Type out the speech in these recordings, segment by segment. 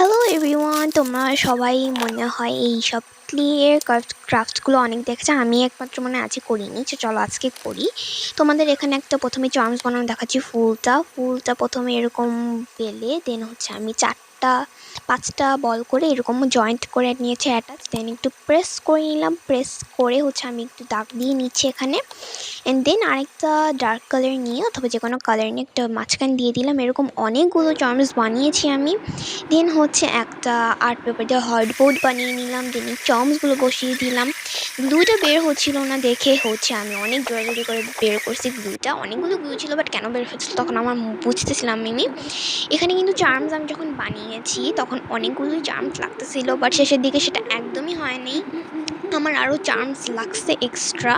Hello everyone, তোমরা সবাই মনে হয় এইসব ক্লের ক্রাফটসগুলো অনেক দেখেছে। আমি একমাত্র মনে আজকে করিনি, তো চলো আজকে করি। তোমাদের এখানে একটা প্রথমে চার্মস বানানো দেখাচ্ছি। ফুলটা প্রথমে এরকম পেলে দেন হচ্ছে আমি 4টা 5টা বল করে এরকম জয়েন্ট করে নিয়েছি অ্যাটাচ, দেন একটু প্রেস করে নিলাম। প্রেস করে হচ্ছে আমি একটু দাগ দিয়ে নিচ্ছি এখানে। অ্যান্ড দেন আরেকটা ডার্ক কালার নিয়ে অথবা যে কোনো কালার নিয়ে একটা মাঝখান দিয়ে দিলাম। এরকম অনেকগুলো চার্মস বানিয়েছি আমি। দেন হচ্ছে একটা আর্ট পেপার দিয়ে হার্ডবোর্ড বানিয়ে নিলাম। দেন এই চার্মসগুলো বসিয়ে দিলাম। গ্লুটা বের হচ্ছিল না দেখে হচ্ছে আমি অনেক জোরাজোরি করে বের করছি গ্লুটা। অনেকগুলো গ্লু ছিল, বাট কেন বের হচ্ছিল তখন আমার বুঝতেছিলাম আমি। এখানে কিন্তু চার্মস আমি যখন বানিয়েছি তখন অনেকগুলোই চার্মস লাগতেছিল, বাট শেষের দিকে সেটা একদমই হয়নি। আমার আরও চার্মস লাগছে এক্সট্রা।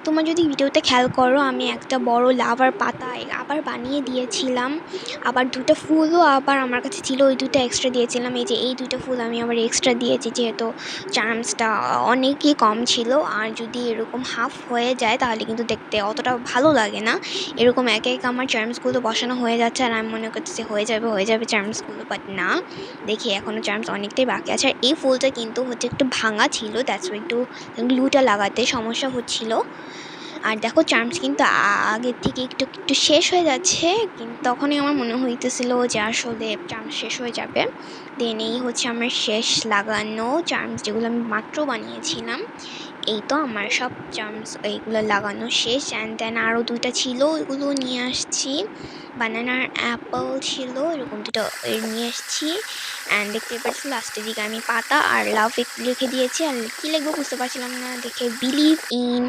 তোমরা যদি ভিডিওতে খেয়াল করো, আমি একটা বড় লাভার পাতা আবার বানিয়ে দিয়েছিলাম। আবার 2টা ফুলও আবার আমার কাছে ছিল, ওই 2টা এক্সট্রা দিয়েছিলাম। এই যে এই 2টা ফুল আমি আবার এক্সট্রা দিয়েছি, যেহেতু চার্মসটা অনেকই কম ছিল। আর যদি এরকম হাফ হয়ে যায় তাহলে কিন্তু দেখতে অতটা ভালো লাগে না। এরকম একে একে আমার চার্মসগুলো বসানো হয়ে যাচ্ছে, আর আমি মনে করতেছি হয়ে যাবে চার্মসগুলো, বাট না, দেখি এখনও চার্মস অনেকটাই বাকি আছে। আর এই ফুলটা কিন্তু হচ্ছে একটু ভাঙা ছিল, দ্যাটস একটু গ্লুটা লাগাতে সমস্যা হচ্ছিল। আর দেখো চার্মস কিন্তু আগের থেকে একটু একটু শেষ হয়ে যাচ্ছে, কিন্তু তখনই আমার মনে হইতেছিল যে আসলে চার্মস শেষ হয়ে যাবে। দেন এই হচ্ছে আমার শেষ লাগানো চার্মস, যেগুলো আমি মাত্র বানিয়েছিলাম। এই তো আমার সব চার্মস এইগুলো লাগানো শেষ। অ্যান্ড দেন আরও 2টা ছিল, ওইগুলো নিয়ে আসছি। বানানার অ্যাপল ছিল, এরকম 2টা নিয়ে আসছি। অ্যান্ড দেখতে পাচ্ছি লাস্টের দিকে আমি পাতা আর লাভ লিখে দিয়েছি। আর কী লিখবো বুঝতে পারছিলাম না দেখে বিলিভ ইন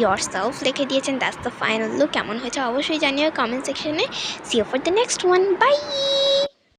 yourself লিখে দিয়েছেন। That's the final look. কেমন হয়েছে অবশ্যই জানিও কমেন্ট সেকশনে। See you for the next one, by.